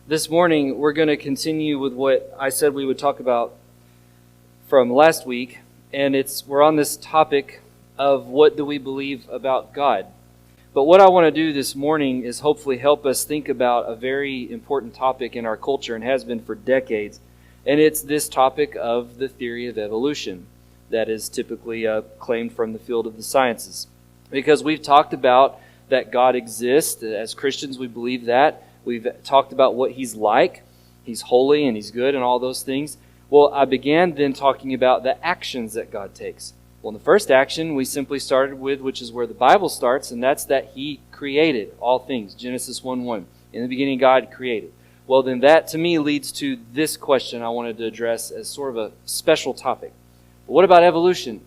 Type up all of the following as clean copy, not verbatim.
This morning, we're going to continue with what I said we would talk about from last week, and we're on this topic of what do we believe about God. But what I want to do this morning is hopefully help us think about a very important topic in our culture and has been for decades, and it's this topic of the theory of evolution that is typically claimed from the field of the sciences. Because we've talked about that God exists. As Christians, we believe that. We've talked about what He's like. He's holy and He's good and all those things. Well, I began then talking about the actions that God takes. Well, the first action we simply started with, which is where the Bible starts, and that's that He created all things. Genesis 1:1. In the beginning, God created. Well, then that to me leads to this question I wanted to address as sort of a special topic. But what about evolution?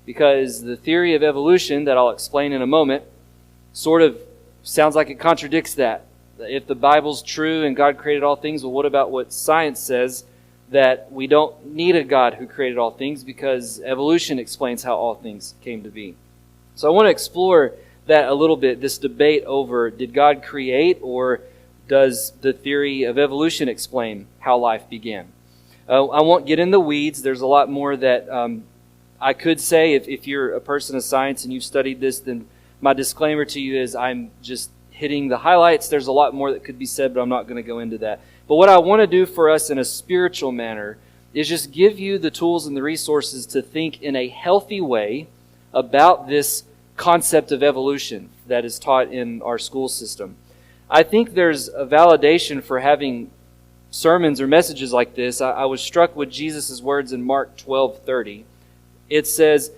Because the theory of evolution that I'll explain in a moment sort of sounds like it contradicts that. If the Bible's true and God created all things, well, what about what science says that we don't need a God who created all things because evolution explains how all things came to be? So I want to explore that a little bit, this debate over did God create or does the theory of evolution explain how life began? I won't get in the weeds. There's a lot more that I could say. If you're a person of science and you've studied this, then my disclaimer to you is I'm just hitting the highlights. There's a lot more that could be said, but I'm not going to go into that. But what I want to do for us in a spiritual manner is just give you the tools and the resources to think in a healthy way about this concept of evolution that is taught in our school system. I think there's a validation for having sermons or messages like this. I was struck with Jesus' words in Mark 12:30. It says,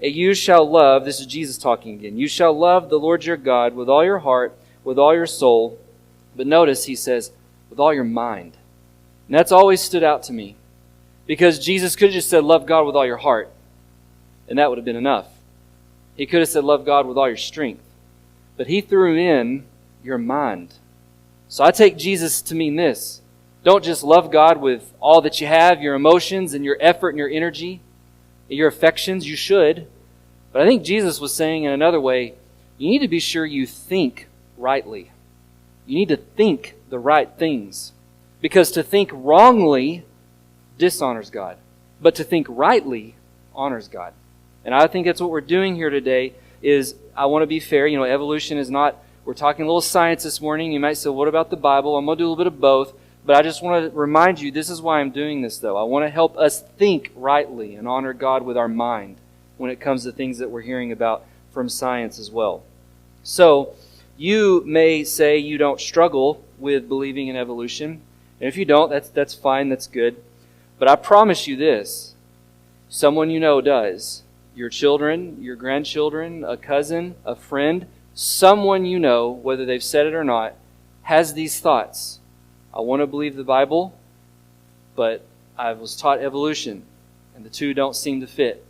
"You shall love," this is Jesus talking again, "you shall love the Lord your God with all your heart, with all your soul," but notice he says, "with all your mind." And that's always stood out to me. Because Jesus could have just said, "Love God with all your heart," and that would have been enough. He could have said, "Love God with all your strength." But He threw in your mind. So I take Jesus to mean this. Don't just love God with all that you have, your emotions and your effort and your energy, your affections. You should. But I think Jesus was saying in another way, you need to be sure you think rightly. You need to think the right things. Because to think wrongly dishonors God. But to think rightly honors God. And I think that's what we're doing here today is, I want to be fair. Evolution is not, we're talking a little science this morning. You might say, what about the Bible? I'm going to do a little bit of both. But I just want to remind you, this is why I'm doing this though. I want to help us think rightly and honor God with our mind when it comes to things that we're hearing about from science as well. So, you may say you don't struggle with believing in evolution. And if you don't, that's fine, that's good. But I promise you this, someone you know does. Your children, your grandchildren, a cousin, a friend, someone you know, whether they've said it or not, has these thoughts. I want to believe the Bible, but I was taught evolution, and the two don't seem to fit.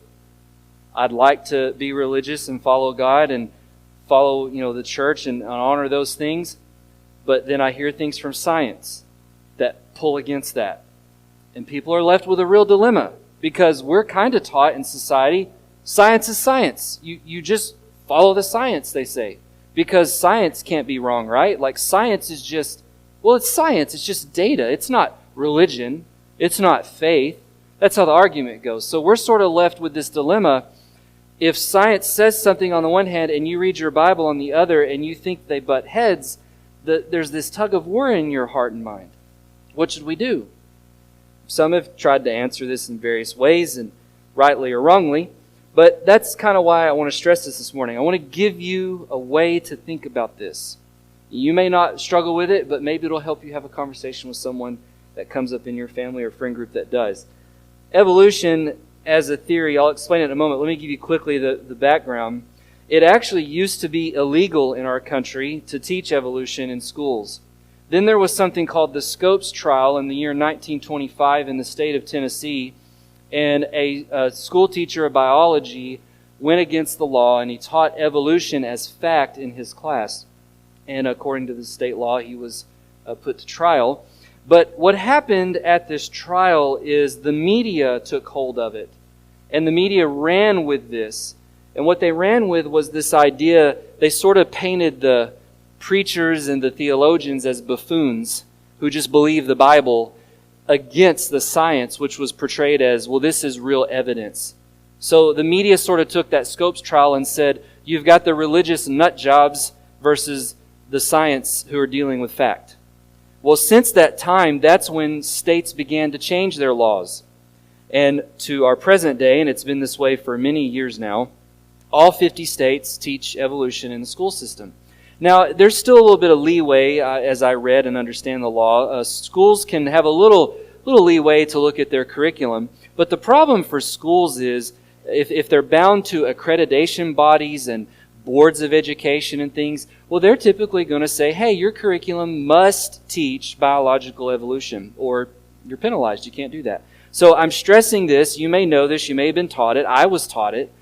I'd like to be religious and follow God and follow, the church and honor those things, but then I hear things from science that pull against that. And people are left with a real dilemma because we're kind of taught in society, science is science. You just follow the science, they say. Because science can't be wrong, right? Like science is just, it's science. It's just data. It's not religion. It's not faith. That's how the argument goes. So we're sort of left with this dilemma. If science says something on the one hand and you read your Bible on the other and you think they butt heads, there's this tug of war in your heart and mind. What should we do? Some have tried to answer this in various ways, and rightly or wrongly, but that's kind of why I want to stress this morning. I want to give you a way to think about this. You may not struggle with it, but maybe it'll help you have a conversation with someone that comes up in your family or friend group that does. Evolution as a theory, I'll explain it in a moment. Let me give you quickly the background. It actually used to be illegal in our country to teach evolution in schools. Then there was something called the Scopes Trial in the year 1925 in the state of Tennessee, and a school teacher of biology went against the law, and he taught evolution as fact in his class. And according to the state law, he was put to trial. But what happened at this trial is the media took hold of it. And the media ran with this. And what they ran with was this idea, they sort of painted the preachers and the theologians as buffoons who just believe the Bible against the science, which was portrayed as, well, this is real evidence. So the media sort of took that Scopes trial and said, you've got the religious nut jobs versus the science who are dealing with fact. Well, since that time, that's when states began to change their laws. And to our present day, and it's been this way for many years now, all 50 states teach evolution in the school system. Now, there's still a little bit of leeway, as I read and understand the law. Schools can have a little leeway to look at their curriculum. But the problem for schools is, if they're bound to accreditation bodies and boards of education and things, well, they're typically going to say, hey, your curriculum must teach biological evolution, or you're penalized. You can't do that. So I'm stressing this. You may know this. You may have been taught it. I was taught it.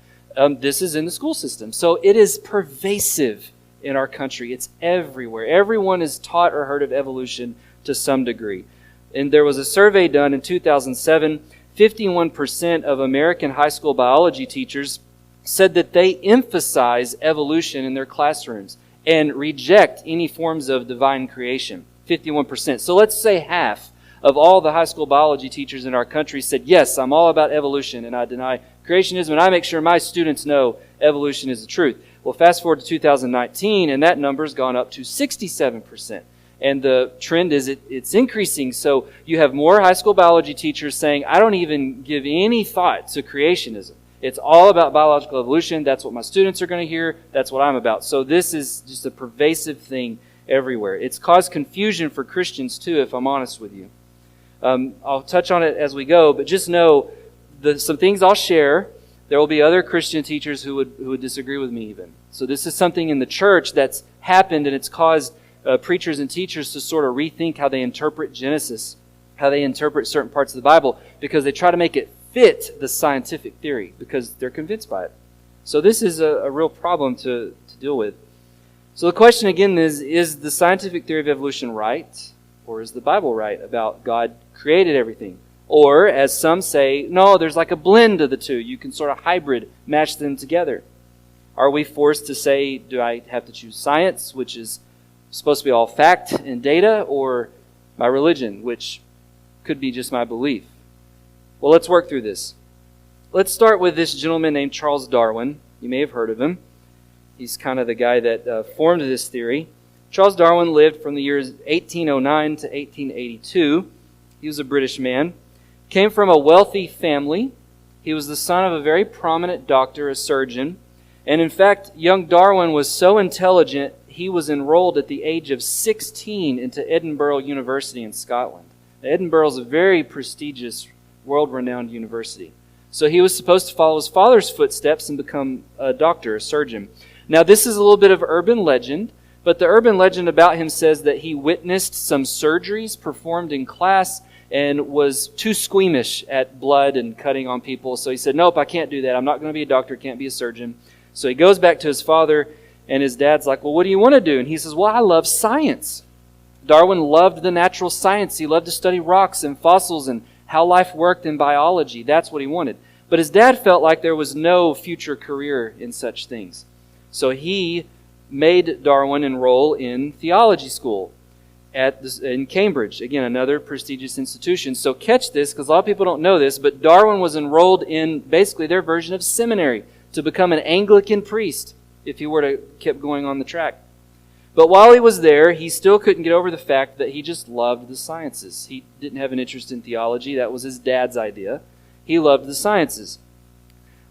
This is in the school system. So it is pervasive in our country. It's everywhere. Everyone is taught or heard of evolution to some degree. And there was a survey done in 2007. 51% of American high school biology teachers said that they emphasize evolution in their classrooms and reject any forms of divine creation. 51%. So let's say half of all the high school biology teachers in our country said, yes, I'm all about evolution and I deny creationism and I make sure my students know evolution is the truth. Well, fast forward to 2019 and that number's gone up to 67%. And the trend is it's increasing. So you have more high school biology teachers saying, I don't even give any thought to creationism. It's all about biological evolution. That's what my students are going to hear. That's what I'm about. So this is just a pervasive thing everywhere. It's caused confusion for Christians too, if I'm honest with you. I'll touch on it as we go, but just know some things I'll share. There will be other Christian teachers who would disagree with me even. So this is something in the church that's happened, and it's caused preachers and teachers to sort of rethink how they interpret Genesis, how they interpret certain parts of the Bible, because they try to make it fit the scientific theory because they're convinced by it. So this is a real problem to deal with. So the question again is the scientific theory of evolution right? Or is the Bible right about God created everything? Or, as some say, no, there's like a blend of the two. You can sort of hybrid, match them together. Are we forced to say, do I have to choose science, which is supposed to be all fact and data, or my religion, which could be just my belief? Well, let's work through this. Let's start with this gentleman named Charles Darwin. You may have heard of him. He's kind of the guy that formed this theory. Charles Darwin lived from the years 1809 to 1882. He was a British man. Came from a wealthy family. He was the son of a very prominent doctor, a surgeon. And in fact, young Darwin was so intelligent, he was enrolled at the age of 16 into Edinburgh University in Scotland. Edinburgh is a very prestigious, world-renowned university. So he was supposed to follow his father's footsteps and become a doctor, a surgeon. Now, this is a little bit of urban legend, but the urban legend about him says that he witnessed some surgeries performed in class and was too squeamish at blood and cutting on people. So he said, nope, I can't do that. I'm not going to be a doctor, can't be a surgeon. So he goes back to his father, and his dad's like, well, what do you want to do? And he says, well, I love science. Darwin loved the natural science. He loved to study rocks and fossils and how life worked in biology. That's what he wanted. But his dad felt like there was no future career in such things. So he made Darwin enroll in theology school in Cambridge. Again, another prestigious institution. So catch this, because a lot of people don't know this, but Darwin was enrolled in basically their version of seminary to become an Anglican priest if he were to keep going on the track. But while he was there, he still couldn't get over the fact that he just loved the sciences. He didn't have an interest in theology. That was his dad's idea. He loved the sciences.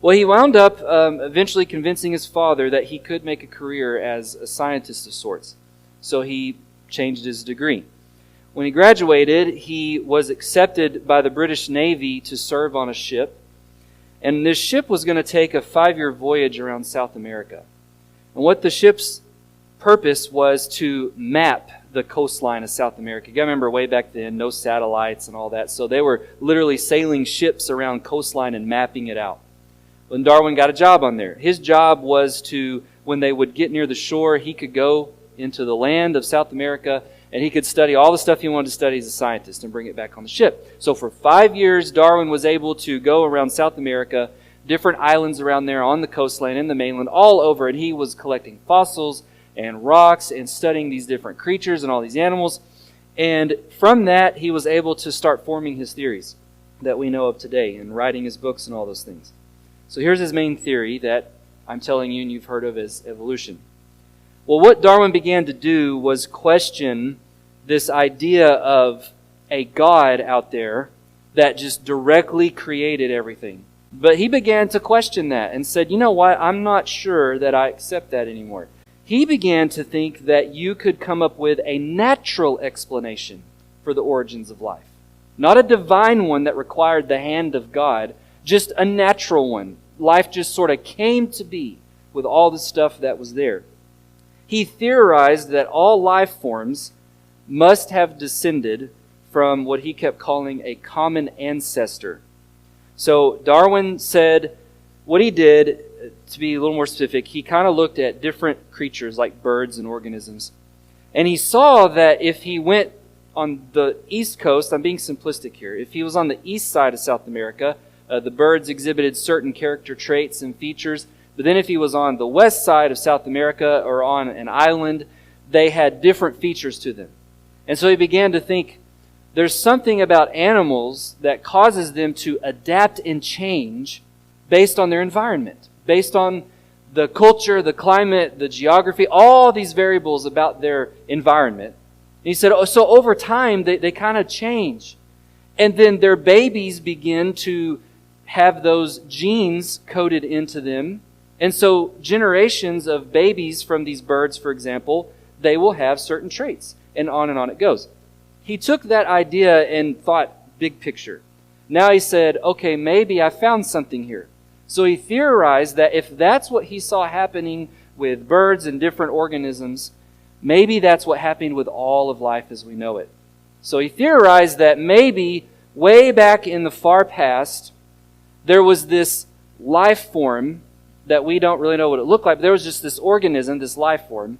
Well, he wound up eventually convincing his father that he could make a career as a scientist of sorts. So he changed his degree. When he graduated, he was accepted by the British Navy to serve on a ship. And this ship was going to take a 5-year voyage around South America. And what the ship's purpose was to map the coastline of South America. You got to remember, way back then, no satellites and all that. So they were literally sailing ships around coastline and mapping it out. When Darwin got a job on there, his job was to, when they would get near the shore, he could go into the land of South America and he could study all the stuff he wanted to study as a scientist and bring it back on the ship. So for 5 years, Darwin was able to go around South America, different islands around there on the coastline and the mainland, all over, and he was collecting fossils and rocks and studying these different creatures and all these animals. And from that, he was able to start forming his theories that we know of today and writing his books and all those things. So here's his main theory that I'm telling you and you've heard of as evolution. Well, what Darwin began to do was question this idea of a God out there that just directly created everything. But he began to question that and said, you know what, I'm not sure that I accept that anymore. He began to think that you could come up with a natural explanation for the origins of life. Not a divine one that required the hand of God, just a natural one. Life just sort of came to be with all the stuff that was there. He theorized that all life forms must have descended from what he kept calling a common ancestor. So Darwin said what he did, to be a little more specific, he kind of looked at different creatures like birds and organisms. And he saw that if he went on the east coast, I'm being simplistic here, if he was on the east side of South America, the birds exhibited certain character traits and features. But then if he was on the west side of South America or on an island, they had different features to them. And so he began to think, there's something about animals that causes them to adapt and change based on their environment, based on the culture, the climate, the geography, all these variables about their environment. And he said, so over time, they kind of change. And then their babies begin to have those genes coded into them. And so generations of babies from these birds, for example, they will have certain traits. And on it goes. He took that idea and thought big picture. Now he said, okay, maybe I found something here. So he theorized that if that's what he saw happening with birds and different organisms, maybe that's what happened with all of life as we know it. So he theorized that maybe way back in the far past, there was this life form that we don't really know what it looked like, but there was just this organism, this life form,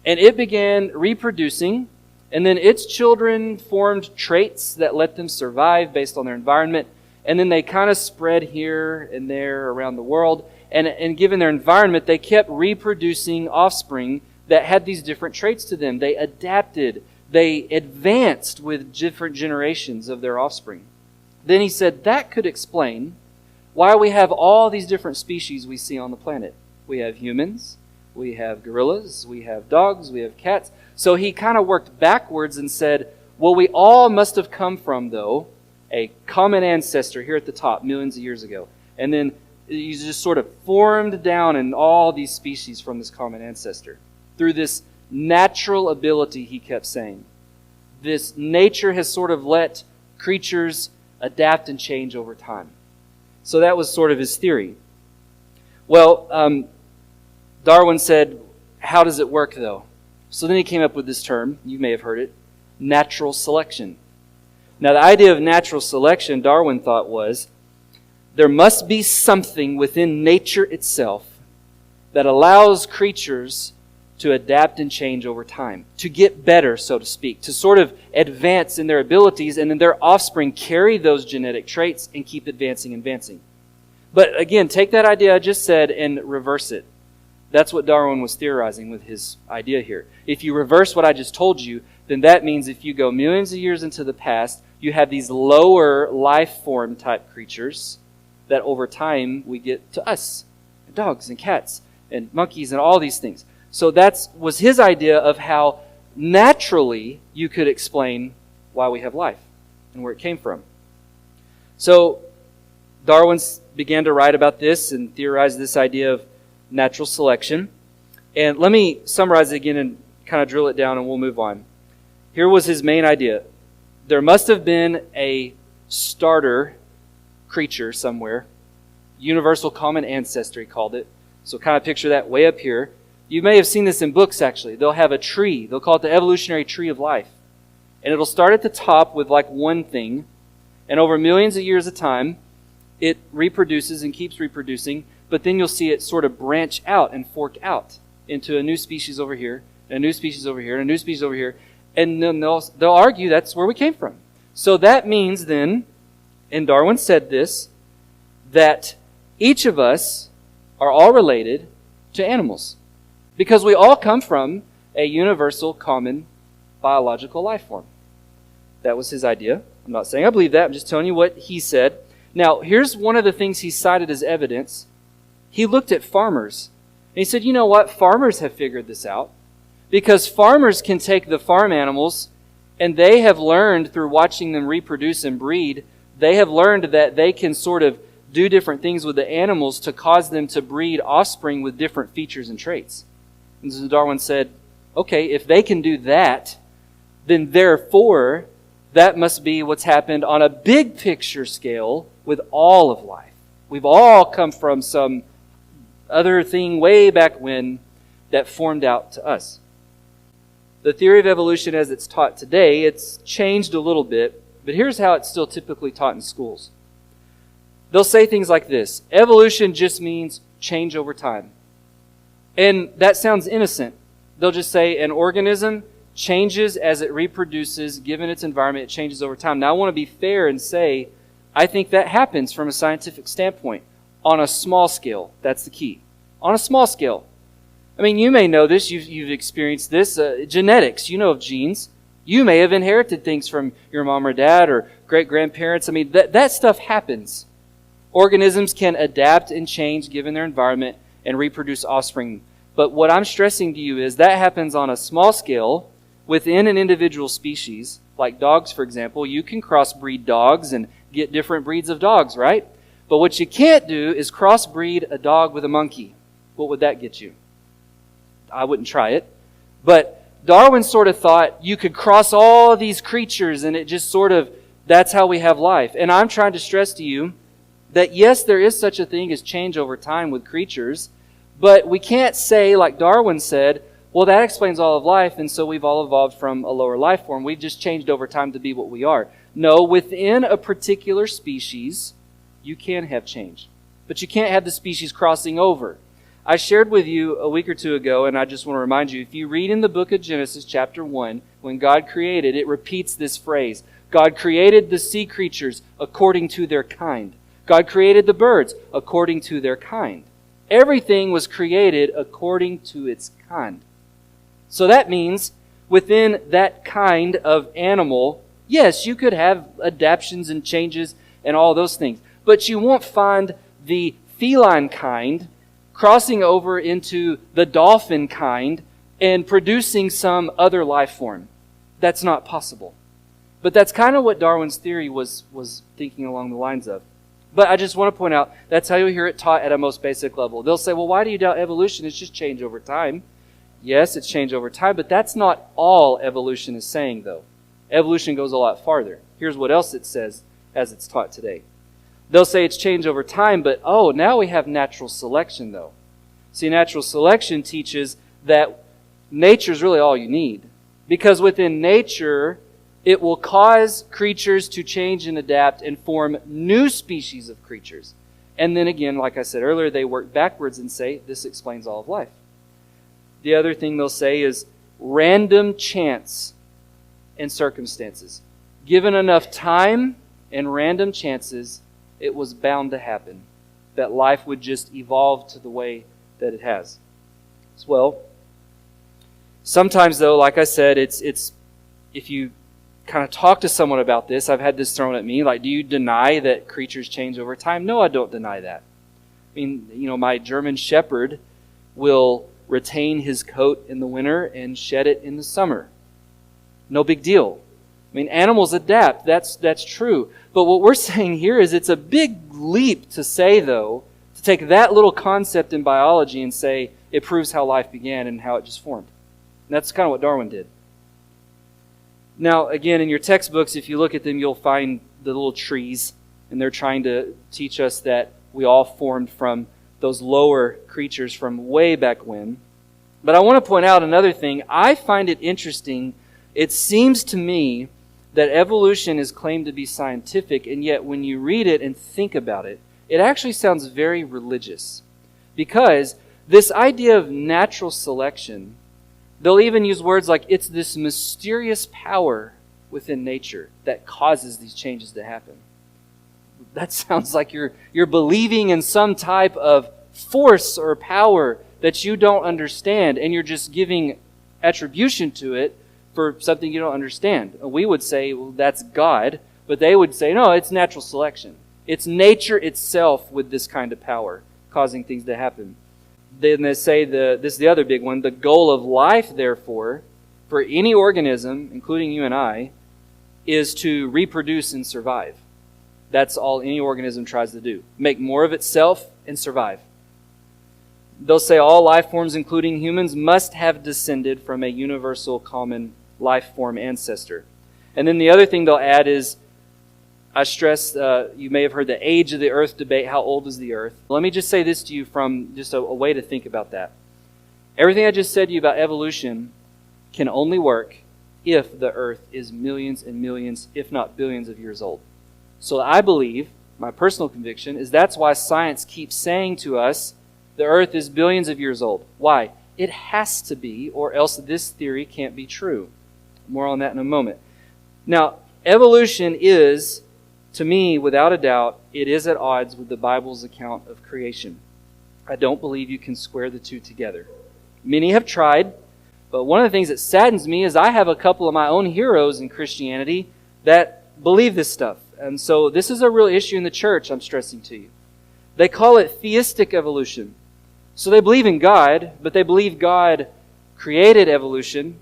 and it began reproducing, and then its children formed traits that let them survive based on their environment, and then they kind of spread here and there around the world, and given their environment, they kept reproducing offspring that had these different traits to them. They adapted, they advanced with different generations of their offspring. Then he said that could explain why we have all these different species we see on the planet. We have humans, we have gorillas, we have dogs, we have cats. So he kind of worked backwards and said, well, we all must have come from, though, a common ancestor here at the top millions of years ago. And then you just sort of formed down in all these species from this common ancestor. Through this natural ability, he kept saying. This nature has sort of let creatures adapt and change over time. So that was sort of his theory. Well, Darwin said, how does it work, though? So then he came up with this term, you may have heard it, natural selection. Now, the idea of natural selection, Darwin thought, was there must be something within nature itself that allows creatures to adapt and change over time, to get better, so to speak, to sort of advance in their abilities, and then their offspring carry those genetic traits and keep advancing and advancing. But again, take that idea I just said and reverse it. That's what Darwin was theorizing with his idea here. If you reverse what I just told you, then that means if you go millions of years into the past, you have these lower life form type creatures that over time we get to us, dogs and cats and monkeys and all these things. So that was his idea of how naturally you could explain why we have life and where it came from. So Darwin began to write about this and theorize this idea of natural selection. And let me summarize it again and kind of drill it down and we'll move on. Here was his main idea. There must have been a starter creature somewhere. Universal common ancestor, he called it. So kind of picture that way up here. You may have seen this in books, actually. They'll have a tree. They'll call it the evolutionary tree of life. And it'll start at the top with like one thing. And over millions of years of time, it reproduces and keeps reproducing. But then you'll see it sort of branch out and fork out into a new species over here, and a new species over here, and a new species over here. And then they'll argue that's where we came from. So that means then, and Darwin said this, that each of us are all related to animals. Because we all come from a universal common biological life form. That was his idea. I'm not saying I believe that. I'm just telling you what he said. Now, here's one of the things he cited as evidence. He looked at farmers. And he said, you know what? Farmers have figured this out. Because farmers can take the farm animals, and they have learned through watching them reproduce and breed, they have learned that they can sort of do different things with the animals to cause them to breed offspring with different features and traits. And so Darwin said, okay, if they can do that, then therefore that must be what's happened on a big picture scale with all of life. We've all come from some other thing way back when that formed out to us. The theory of evolution as it's taught today, it's changed a little bit, but here's how it's still typically taught in schools. They'll say things like this: evolution just means change over time. And that sounds innocent. They'll just say an organism changes as it reproduces, given its environment, it changes over time. Now I want to be fair and say, I think that happens from a scientific standpoint. On a small scale, that's the key. On a small scale. I mean, you may know this, you've experienced this. Genetics, you know of genes. You may have inherited things from your mom or dad or great-grandparents. I mean, that stuff happens. Organisms can adapt and change given their environment and reproduce offspring. But what I'm stressing to you is that happens on a small scale within an individual species. Like dogs, for example, you can crossbreed dogs and get different breeds of dogs, right? But what you can't do is crossbreed a dog with a monkey. What would that get you? I wouldn't try it. But Darwin sort of thought you could cross all these creatures and it just sort of, that's how we have life. And I'm trying to stress to you that yes, there is such a thing as change over time with creatures, but we can't say, like Darwin said, well, that explains all of life, and so we've all evolved from a lower life form. We've just changed over time to be what we are. No, within a particular species, you can have change. But you can't have the species crossing over. I shared with you a week or two ago, and I just want to remind you, if you read in the book of Genesis, chapter 1, when God created, it repeats this phrase. God created the sea creatures according to their kind. God created the birds according to their kind. Everything was created according to its kind. So that means within that kind of animal, yes, you could have adaptations and changes and all those things. But you won't find the feline kind crossing over into the dolphin kind and producing some other life form. That's not possible. But that's kind of what Darwin's theory was thinking along the lines of. But I just want to point out, that's how you'll hear it taught at a most basic level. They'll say, well, why do you doubt evolution? It's just change over time. Yes, it's change over time, but that's not all evolution is saying, though. Evolution goes a lot farther. Here's what else it says as it's taught today. They'll say it's change over time, but now we have natural selection, though. See, natural selection teaches that nature is really all you need. Because within nature, it will cause creatures to change and adapt and form new species of creatures. And then again, like I said earlier, they work backwards and say, this explains all of life. The other thing they'll say is random chance and circumstances. Given enough time and random chances, it was bound to happen. That life would just evolve to the way that it has. Well, sometimes though, like I said, it's if you kind of talk to someone about this, I've had this thrown at me, like, do you deny that creatures change over time? No, I don't deny that. I mean, my German Shepherd will retain his coat in the winter and shed it in the summer. No big deal. I mean, animals adapt. That's true. But what we're saying here is it's a big leap to say, though, to take that little concept in biology and say it proves how life began and how it just formed. And that's kind of what Darwin did. Now, again, in your textbooks, if you look at them, you'll find the little trees, and they're trying to teach us that we all formed from those lower creatures from way back when. But I want to point out another thing. I find it interesting. It seems to me that evolution is claimed to be scientific, and yet when you read it and think about it, it actually sounds very religious. Because this idea of natural selection, they'll even use words like it's this mysterious power within nature that causes these changes to happen. That sounds like you're believing in some type of force or power that you don't understand, and you're just giving attribution to it for something you don't understand. We would say, well, that's God, but they would say, no, it's natural selection. It's nature itself with this kind of power, causing things to happen. Then they say, this is the other big one, the goal of life, therefore, for any organism, including you and I, is to reproduce and survive. That's all any organism tries to do. Make more of itself and survive. They'll say all life forms, including humans, must have descended from a universal common life form ancestor. And then the other thing they'll add is, I stress, you may have heard the age of the earth debate, how old is the earth? Let me just say this to you from just a way to think about that. Everything I just said to you about evolution can only work if the earth is millions and millions, if not billions of years old. So I believe, my personal conviction, is that's why science keeps saying to us, the earth is billions of years old. Why? It has to be, or else this theory can't be true. More on that in a moment. Now, evolution is, to me, without a doubt, it is at odds with the Bible's account of creation. I don't believe you can square the two together. Many have tried, but one of the things that saddens me is I have a couple of my own heroes in Christianity that believe this stuff. And so this is a real issue in the church, I'm stressing to you. They call it theistic evolution. So they believe in God, but they believe God created evolution,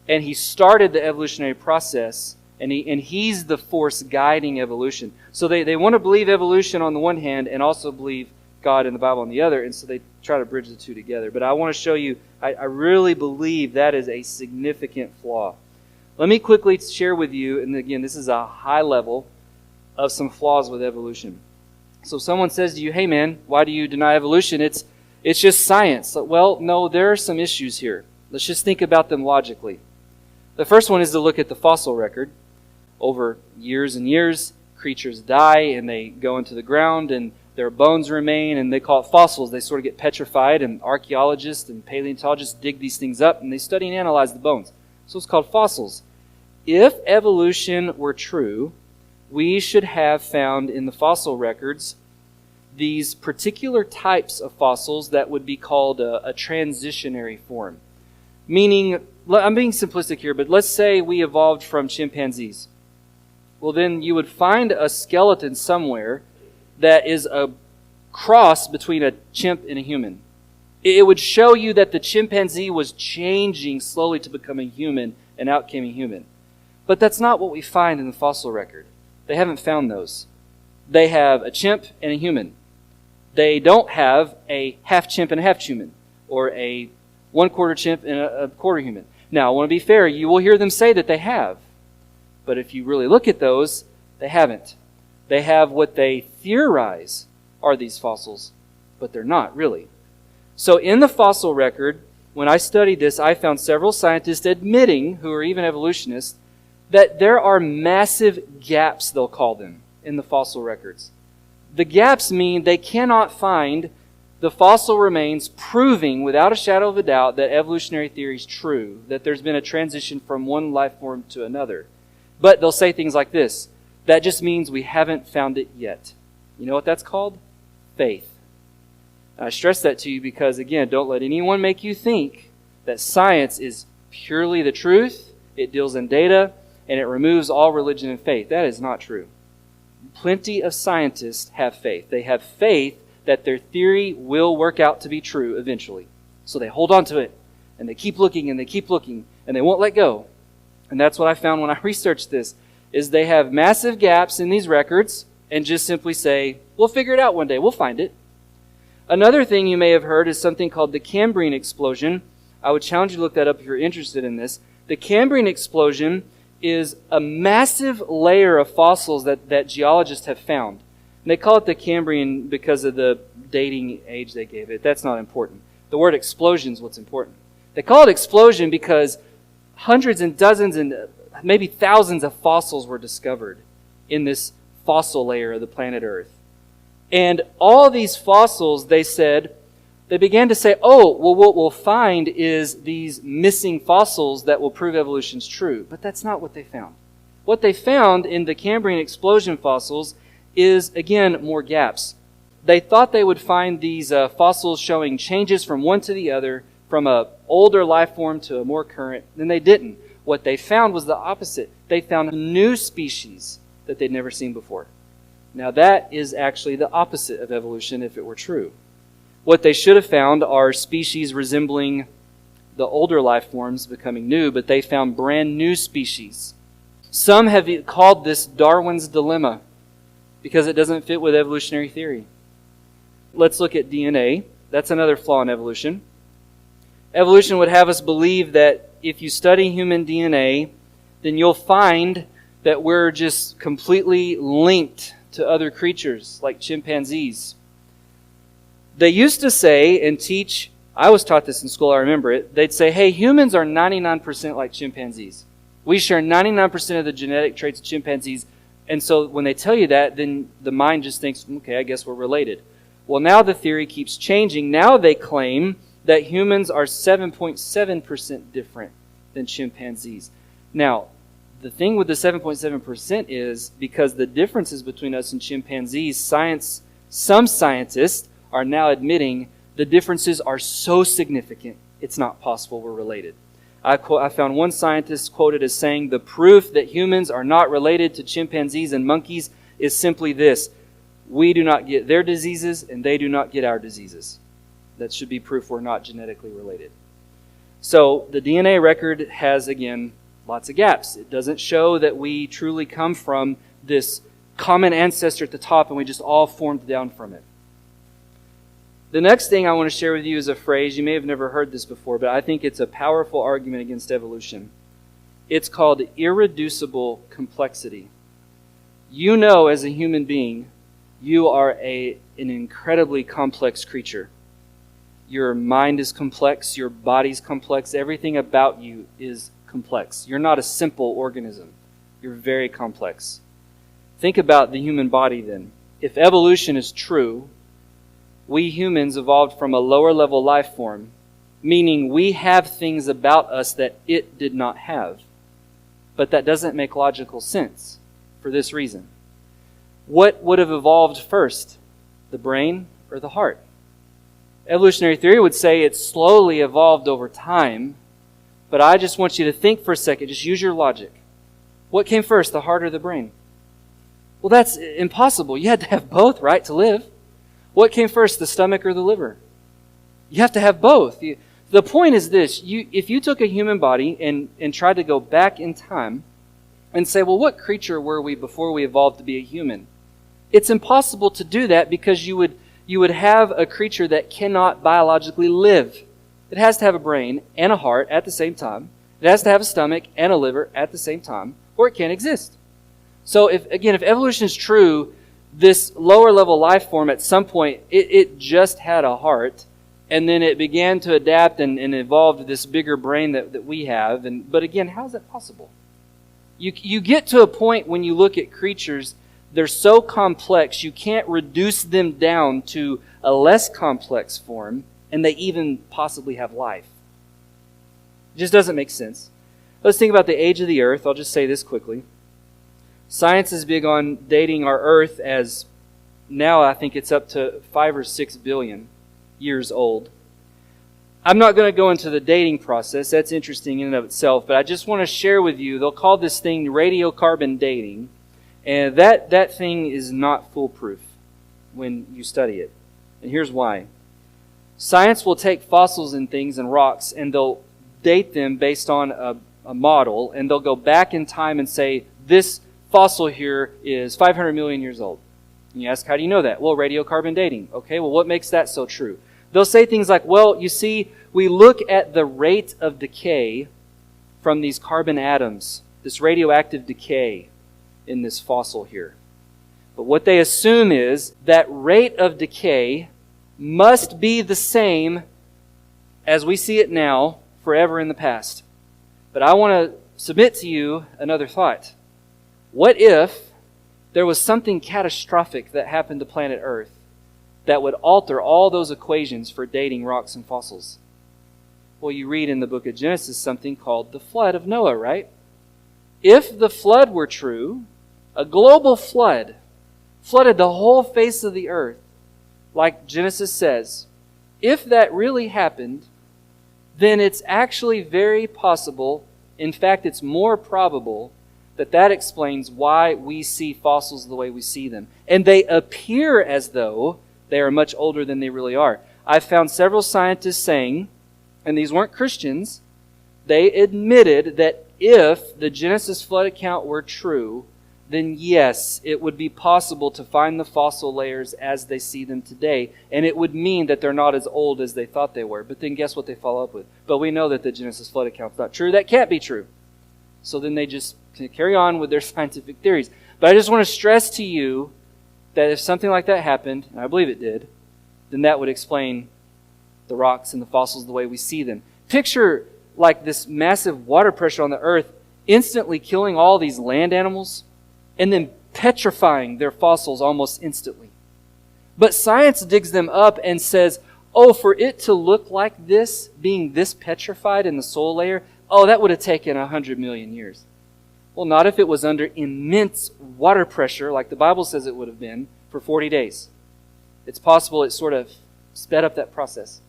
and He started the evolutionary process, and He's the force guiding evolution. So they want to believe evolution on the one hand, and also believe God in the Bible on the other, and so they try to bridge the two together. But I want to show you, I really believe that is a significant flaw. Let me quickly share with you, and again, this is a high level of some flaws with evolution. So someone says to you, hey man, why do you deny evolution? It's just science. Well, no, there are some issues here. Let's just think about them logically. The first one is to look at the fossil record. Over years and years, creatures die and they go into the ground and their bones remain, and they call it fossils. They sort of get petrified, and archaeologists and paleontologists dig these things up and they study and analyze the bones. So it's called fossils. If evolution were true, we should have found in the fossil records these particular types of fossils that would be called a transitionary form. Meaning, I'm being simplistic here, but let's say we evolved from chimpanzees. Well, then you would find a skeleton somewhere that is a cross between a chimp and a human. It would show you that the chimpanzee was changing slowly to become a human, and out came a human. But that's not what we find in the fossil record. They haven't found those. They have a chimp and a human. They don't have a half chimp and a half human, or a 1/4 chimp and a quarter human. Now, I want to be fair. You will hear them say that they have. But if you really look at those, they haven't. They have what they theorize are these fossils, but they're not really. So in the fossil record, when I studied this, I found several scientists admitting, who are even evolutionists, that there are massive gaps, they'll call them, in the fossil records. The gaps mean they cannot find the fossil remains proving without a shadow of a doubt that evolutionary theory is true, that there's been a transition from one life form to another. But they'll say things like this: that just means we haven't found it yet. You know what that's called? Faith. I stress that to you because, again, don't let anyone make you think that science is purely the truth, it deals in data, and it removes all religion and faith. That is not true. Plenty of scientists have faith. They have faith that their theory will work out to be true eventually. So they hold on to it, and they keep looking, and they keep looking, and they won't let go. And that's what I found when I researched this, is they have massive gaps in these records and just simply say, we'll figure it out one day, we'll find it. Another thing you may have heard is something called the Cambrian explosion. I would challenge you to look that up if you're interested in this. The Cambrian explosion is a massive layer of fossils that geologists have found. And they call it the Cambrian because of the dating age they gave it. That's not important. The word explosion is what's important. They call it explosion because hundreds and dozens and maybe thousands of fossils were discovered in this fossil layer of the planet Earth. And all these fossils, they began to say, oh, well, what we'll find is these missing fossils that will prove evolution's true. But that's not what they found. What they found in the Cambrian explosion fossils is, again, more gaps. They thought they would find these fossils showing changes from one to the other, from an older life form to a more current. Then they didn't. What they found was the opposite. They found new species that they'd never seen before. Now that is actually the opposite of evolution if it were true. What they should have found are species resembling the older life forms becoming new, but they found brand new species. Some have called this Darwin's dilemma because it doesn't fit with evolutionary theory. Let's look at DNA. That's another flaw in evolution. Evolution would have us believe that if you study human DNA, then you'll find that we're just completely linked to other creatures like chimpanzees. They used to say and teach, I was taught this in school, I remember it, they'd say, hey, humans are 99% like chimpanzees. We share 99% of the genetic traits of chimpanzees. And so when they tell you that, then the mind just thinks, okay, I guess we're related. Well, now the theory keeps changing. Now they claim that humans are 7.7% different than chimpanzees. Now, the thing with the 7.7% is because the differences between us and chimpanzees, some scientists are now admitting the differences are so significant, it's not possible we're related. I found one scientist quoted as saying, the proof that humans are not related to chimpanzees and monkeys is simply this: we do not get their diseases and they do not get our diseases. That should be proof we're not genetically related. So the DNA record has, again, lots of gaps. It doesn't show that we truly come from this common ancestor at the top and we just all formed down from it. The next thing I want to share with you is a phrase. You may have never heard this before, but I think it's a powerful argument against evolution. It's called irreducible complexity. You know, as a human being, you are an incredibly complex creature. Your mind is complex, your body's complex, everything about you is complex. You're not a simple organism. You're very complex. Think about the human body then. If evolution is true, we humans evolved from a lower level life form, meaning we have things about us that it did not have. But that doesn't make logical sense for this reason. What would have evolved first, the brain or the heart? Evolutionary theory would say it slowly evolved over time, but I just want you to think for a second, just use your logic. What came first, the heart or the brain? Well, that's impossible. You had to have both, right, to live. What came first, the stomach or the liver? You have to have both. The point is this: if you took a human body and tried to go back in time and say, well, what creature were we before we evolved to be a human? It's impossible to do that because you would have a creature that cannot biologically live. It has to have a brain and a heart at the same time. It has to have a stomach and a liver at the same time, or it can't exist. So if evolution is true, this lower level life form at some point, it just had a heart, and then it began to adapt and evolved this bigger brain that we have. But again, how is that possible? You get to a point when you look at creatures, they're so complex, you can't reduce them down to a less complex form, and they even possibly have life. It just doesn't make sense. Let's think about the age of the earth. I'll just say this quickly. Science is big on dating our earth as now I think it's up to 5 or 6 billion years old. I'm not going to go into the dating process. That's interesting in and of itself, but I just want to share with you, they'll call this thing radiocarbon dating, and that thing is not foolproof when you study it. And here's why. Science will take fossils and things and rocks, and they'll date them based on a model, and they'll go back in time and say, this fossil here is 500 million years old. And you ask, how do you know that? Well, radiocarbon dating. Okay, well, what makes that so true? They'll say things like, well, you see, we look at the rate of decay from these carbon atoms, this radioactive decay in this fossil here. But what they assume is that rate of decay must be the same as we see it now forever in the past. But I want to submit to you another thought. What if there was something catastrophic that happened to planet Earth that would alter all those equations for dating rocks and fossils? Well, you read in the book of Genesis something called the flood of Noah, right? If the flood were true, a global flood flooded the whole face of the earth, like Genesis says, if that really happened, then it's actually very possible In fact, it's more probable that explains why we see fossils the way we see them. And they appear as though they are much older than they really are. I've found several scientists saying, and these weren't Christians, they admitted that if the Genesis flood account were true, then yes, it would be possible to find the fossil layers as they see them today, and it would mean that they're not as old as they thought they were. But then guess what they follow up with? But we know that the Genesis flood account's not true. That can't be true. So then they just carry on with their scientific theories. But I just want to stress to you that if something like that happened, and I believe it did, then that would explain the rocks and the fossils the way we see them. Picture like this massive water pressure on the earth instantly killing all these land animals and then petrifying their fossils almost instantly. But science digs them up and says, oh, for it to look like this, being this petrified in the soil layer, oh, that would have taken 100 million years. Well, not if it was under immense water pressure, like the Bible says it would have been, for 40 days. It's possible it sort of sped up that process.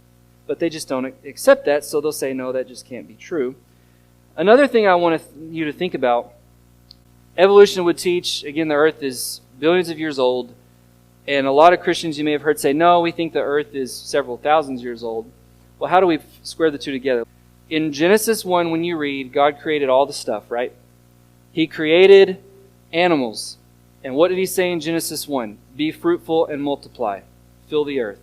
But they just don't accept that, so they'll say, no, that just can't be true. Another thing I want you to think about, evolution would teach, again, the earth is billions of years old, and a lot of Christians you may have heard say, no, we think the earth is several thousands years old. Well, how do we square the two together? In Genesis 1, when you read, God created all the stuff, right? He created animals. And what did he say in Genesis 1? Be fruitful and multiply. Fill the earth.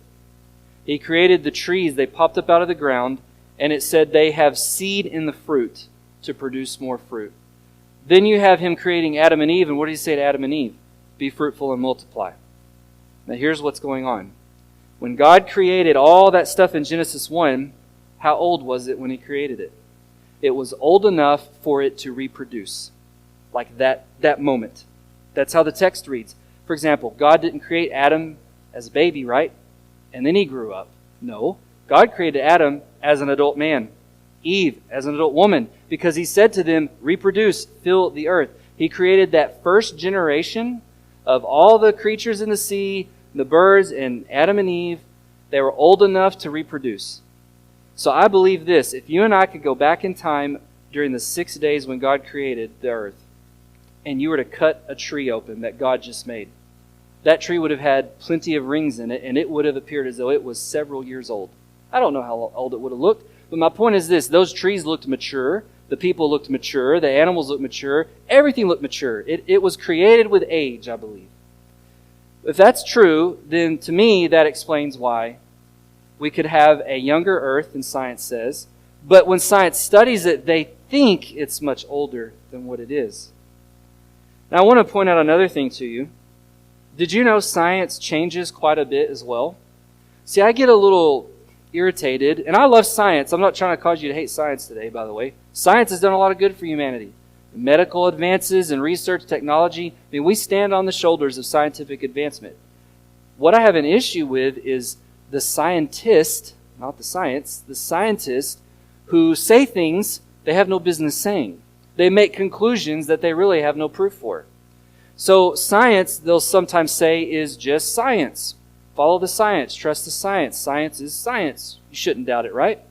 He created the trees. They popped up out of the ground, and it said they have seed in the fruit to produce more fruit. Then you have him creating Adam and Eve, and what did he say to Adam and Eve? Be fruitful and multiply. Now here's what's going on. When God created all that stuff in Genesis 1, how old was it when he created it? It was old enough for it to reproduce. Like that moment. That's how the text reads. For example, God didn't create Adam as a baby, right? And then he grew up. No. God created Adam as an adult man. Eve as an adult woman. Because he said to them, reproduce, fill the earth. He created that first generation of all the creatures in the sea, the birds, and Adam and Eve. They were old enough to reproduce. So I believe this. If you and I could go back in time during the 6 days when God created the earth, and you were to cut a tree open that God just made, that tree would have had plenty of rings in it, and it would have appeared as though it was several years old. I don't know how old it would have looked, but my point is this. Those trees looked mature. The people looked mature. The animals looked mature. Everything looked mature. It was created with age, I believe. If that's true, then to me that explains why we could have a younger earth than science says, but when science studies it, they think it's much older than what it is. Now, I want to point out another thing to you. Did you know science changes quite a bit as well? See, I get a little irritated, and I love science. I'm not trying to cause you to hate science today, by the way. Science has done a lot of good for humanity. Medical advances and research technology, I mean, we stand on the shoulders of scientific advancement. What I have an issue with is the scientist, not the science, the scientists who say things they have no business saying. They make conclusions that they really have no proof for. So science, they'll sometimes say, is just science. Follow the science. Trust the science. Science is science. You shouldn't doubt it, right?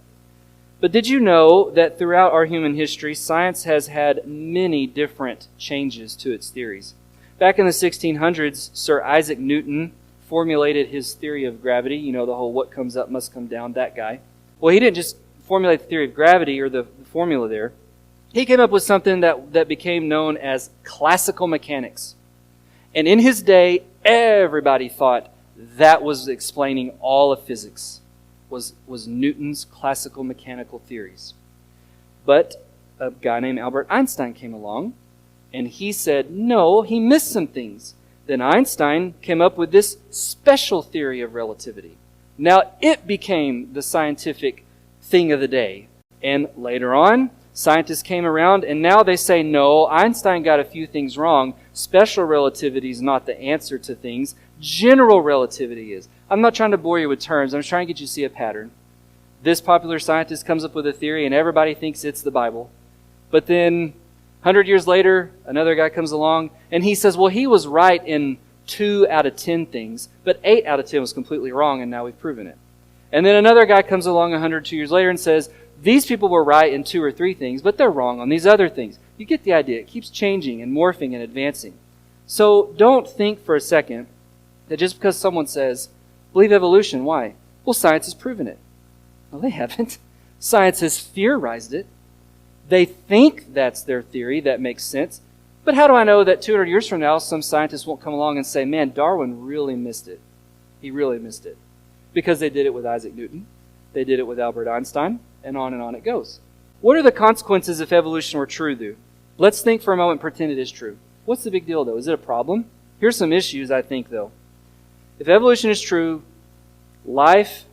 But did you know that throughout our human history, science has had many different changes to its theories? Back in the 1600s, Sir Isaac Newton formulated his theory of gravity. You know, the whole what comes up must come down, that guy. Well, he didn't just formulate the theory of gravity or the formula there. He came up with something that became known as classical mechanics. And in his day, everybody thought that was explaining all of physics, was Newton's classical mechanical theories. But a guy named Albert Einstein came along, and he said, no, he missed some things. Then Einstein came up with this special theory of relativity. Now it became the scientific thing of the day. And later on, scientists came around, and now they say, no, Einstein got a few things wrong. Special relativity is not the answer to things. General relativity is. I'm not trying to bore you with terms. I'm just trying to get you to see a pattern. This popular scientist comes up with a theory, and everybody thinks it's the Bible. But then 100 years later, another guy comes along, and he says, well, he was right in 2 out of 10 things, but 8 out of 10 was completely wrong, and now we've proven it. And then another guy comes along 102 years later and says, These people were right in 2 or 3 things, but they're wrong on these other things. You get the idea. It keeps changing and morphing and advancing. So don't think for a second that just because someone says, believe evolution, why? Well, science has proven it. No, they haven't. Science has theorized it. They think that's their theory. That makes sense. But how do I know that 200 years from now, some scientists won't come along and say, man, Darwin really missed it. He really missed it. Because they did it with Isaac Newton. They did it with Albert Einstein. And on it goes. What are the consequences if evolution were true, though? Let's think for a moment and pretend it is true. What's the big deal, though? Is it a problem? Here's some issues, I think, though. If evolution is true, life,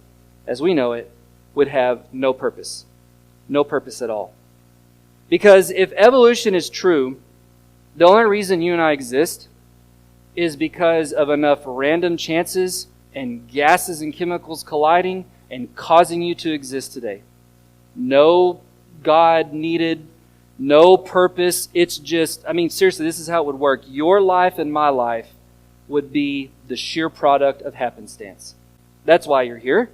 as we know it, would have no purpose. No purpose at all. Because if evolution is true, the only reason you and I exist is because of enough random chances and gases and chemicals colliding and causing you to exist today. No God needed, no purpose. It's just, seriously, this is how it would work. Your life and my life would be the sheer product of happenstance. That's why you're here,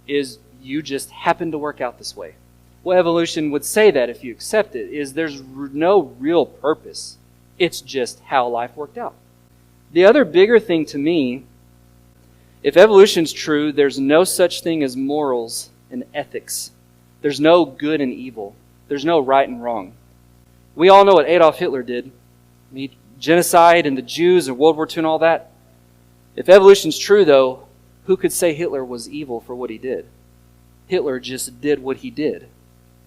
is you just happen to work out this way. Well, evolution would say that if you accept it, is there's no real purpose. It's just how life worked out. The other bigger thing to me, if evolution's true, there's no such thing as morals and ethics. There's no good and evil. There's no right and wrong. We all know what Adolf Hitler did. Genocide and the Jews and World War II and all that. If evolution's true, though, who could say Hitler was evil for what he did? Hitler just did what he did.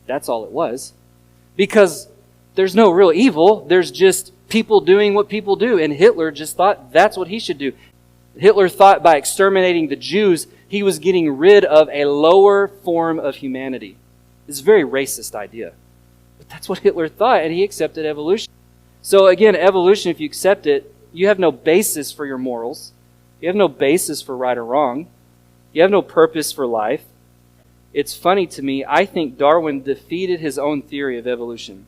That's all it was. Because there's no real evil. There's just people doing what people do. And Hitler just thought that's what he should do. Hitler thought by exterminating the Jews, he was getting rid of a lower form of humanity. It's a very racist idea. But that's what Hitler thought, and he accepted evolution. So again, evolution, if you accept it, you have no basis for your morals. You have no basis for right or wrong. You have no purpose for life. It's funny to me, I think Darwin defeated his own theory of evolution.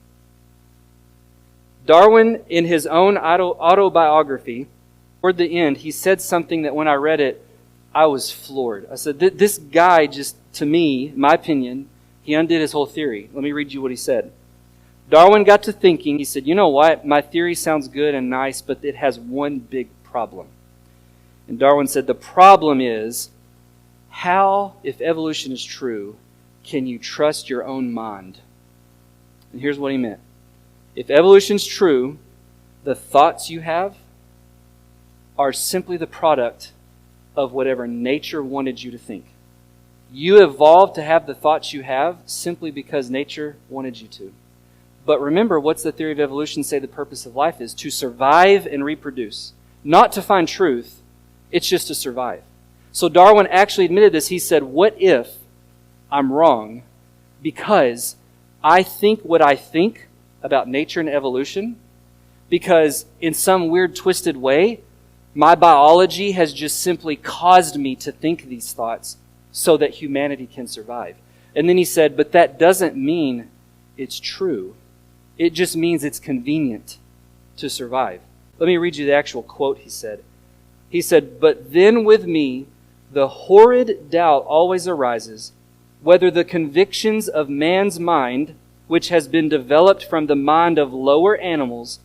Darwin, in his own autobiography, toward the end, he said something that when I read it, I was floored. I said, this guy just, to me, my opinion, he undid his whole theory. Let me read you what he said. Darwin got to thinking, he said, you know what? My theory sounds good and nice, but it has one big problem. And Darwin said, the problem is, how, if evolution is true, can you trust your own mind? And here's what he meant. If evolution's true, the thoughts you have are simply the product of whatever nature wanted you to think. You evolved to have the thoughts you have simply because nature wanted you to. But remember, what's the theory of evolution say the purpose of life is? To survive and reproduce. Not to find truth, it's just to survive. So Darwin actually admitted this. He said, what if I'm wrong because I think what I think about nature and evolution? Because in some weird, twisted way, my biology has just simply caused me to think these thoughts so that humanity can survive. And then he said, but that doesn't mean it's true. It just means it's convenient to survive. Let me read you the actual quote he said. He said, but then with me, the horrid doubt always arises whether the convictions of man's mind, which has been developed from the mind of lower animals,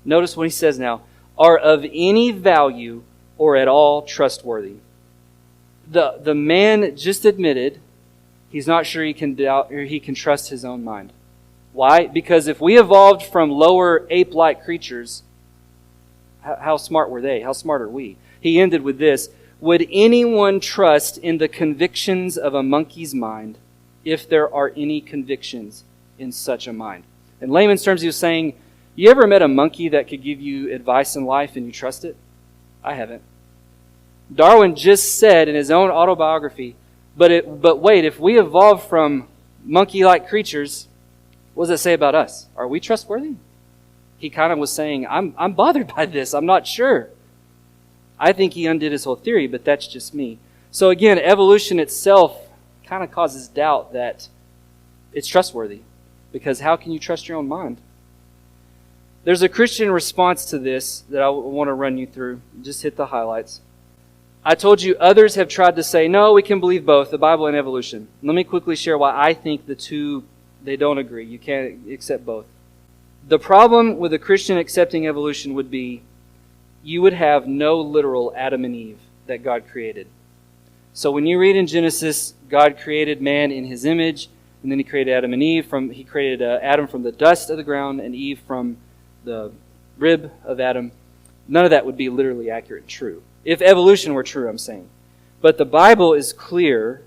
notice what he says now, are of any value or at all trustworthy. The man just admitted he's not sure he can doubt or he can trust his own mind. Why? Because if we evolved from lower ape-like creatures, how smart were they? How smart are we? He ended with this, would anyone trust in the convictions of a monkey's mind if there are any convictions in such a mind? In layman's terms, he was saying, you ever met a monkey that could give you advice in life and you trust it? I haven't. Darwin just said in his own autobiography, but wait, if we evolved from monkey-like creatures, what does it say about us? Are we trustworthy? He kind of was saying, I'm bothered by this. I'm not sure. I think he undid his whole theory, but that's just me. So again, evolution itself kind of causes doubt that it's trustworthy. Because how can you trust your own mind? There's a Christian response to this that I want to run you through. Just hit the highlights. I told you others have tried to say, no, we can believe both, the Bible and evolution. Let me quickly share why I think the two, they don't agree. You can't accept both. The problem with a Christian accepting evolution would be you would have no literal Adam and Eve that God created. So when you read in Genesis, God created man in His image, and then He created Adam and Eve. He created Adam from the dust of the ground and Eve from the rib of Adam. None of that would be literally accurate and true. If evolution were true, I'm saying. But the Bible is clear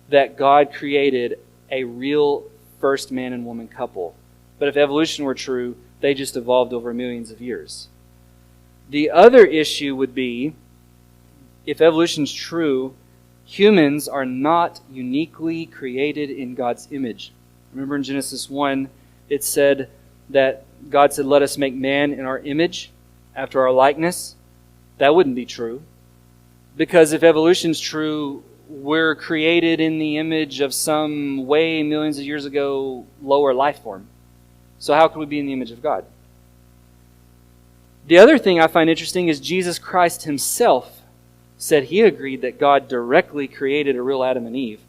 that God created a real first man and woman couple. But if evolution were true, they just evolved over millions of years. The other issue would be, if evolution is true, humans are not uniquely created in God's image. Remember in Genesis 1, it said that God said, let us make man in our image, after our likeness. That wouldn't be true. Because if evolution's true, we're created in the image of some way millions of years ago lower life form. So how could we be in the image of God? The other thing I find interesting is Jesus Christ Himself said He agreed that God directly created a real Adam and Eve.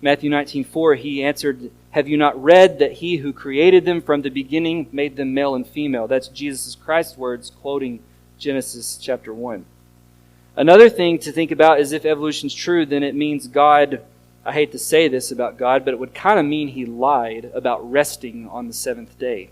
Matthew 19:4, He answered, have you not read that He who created them from the beginning made them male and female? That's Jesus Christ's words quoting Genesis chapter 1. Another thing to think about is if evolution's true, then it means God, I hate to say this about God, but it would kind of mean He lied about resting on the seventh day.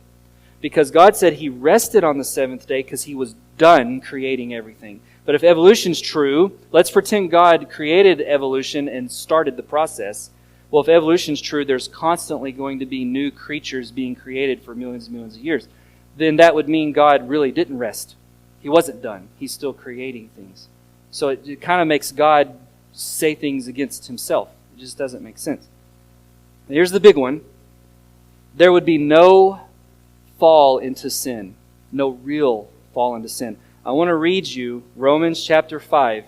Because God said He rested on the seventh day because He was done creating everything. But if evolution's true, let's pretend God created evolution and started the process. Well, if evolution's true, there's constantly going to be new creatures being created for millions and millions of years. Then that would mean God really didn't rest. He wasn't done. He's still creating things. So it kind of makes God say things against Himself. It just doesn't make sense. And here's the big one. There would be no fall into sin. No real fall into sin. I want to read you Romans chapter 5.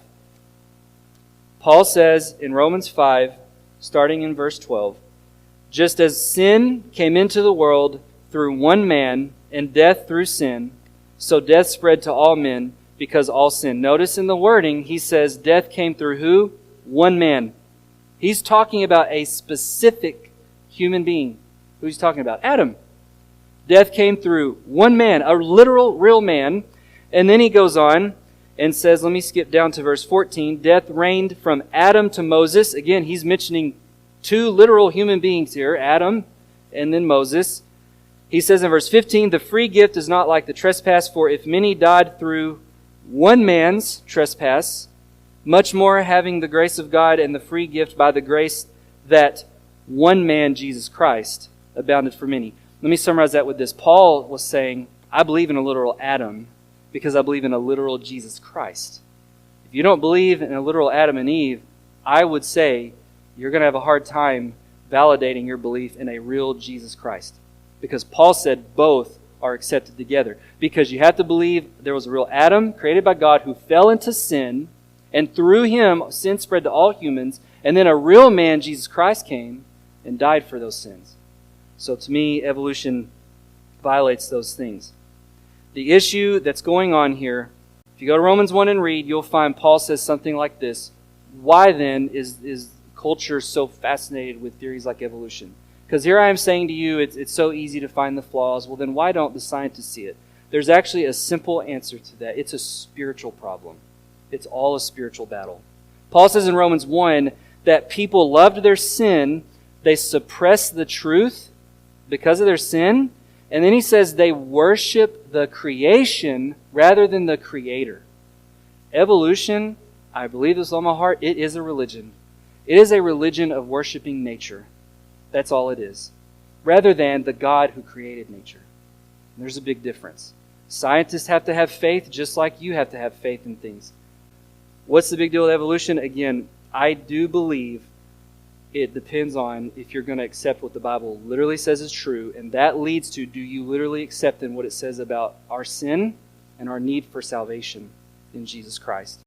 Paul says in Romans 5, starting in verse 12, just as sin came into the world through one man, and death through sin, so death spread to all men because all sin. Notice in the wording, he says death came through who? One man. He's talking about a specific human being. Who he's talking about? Adam. Death came through one man, a literal, real man. And then he goes on and says, let me skip down to verse 14. Death reigned from Adam to Moses. Again, he's mentioning two literal human beings here, Adam and then Moses. He says in verse 15, the free gift is not like the trespass, for if many died through one man's trespass, much more having the grace of God and the free gift by the grace that one man, Jesus Christ, abounded for many. Let me summarize that with this. Paul was saying, I believe in a literal Adam because I believe in a literal Jesus Christ. If you don't believe in a literal Adam and Eve, I would say you're going to have a hard time validating your belief in a real Jesus Christ. Because Paul said both are accepted together. Because you have to believe there was a real Adam created by God who fell into sin, and through him sin spread to all humans, and then a real man, Jesus Christ, came and died for those sins. So to me, evolution violates those things. The issue that's going on here, if you go to Romans 1 and read, you'll find Paul says something like this. Why then is culture so fascinated with theories like evolution? Because here I am saying to you, it's so easy to find the flaws. Well, then why don't the scientists see it? There's actually a simple answer to that. It's a spiritual problem. It's all a spiritual battle. Paul says in Romans 1 that people loved their sin, they suppressed the truth because of their sin, and then he says they worship the creation rather than the Creator. Evolution, I believe this with all my heart, it is a religion. It is a religion of worshiping nature. That's all it is. Rather than the God who created nature. And there's a big difference. Scientists have to have faith just like you have to have faith in things. What's the big deal with evolution? Again, I do believe it depends on if you're going to accept what the Bible literally says is true, and that leads to, do you literally accept in what it says about our sin and our need for salvation in Jesus Christ?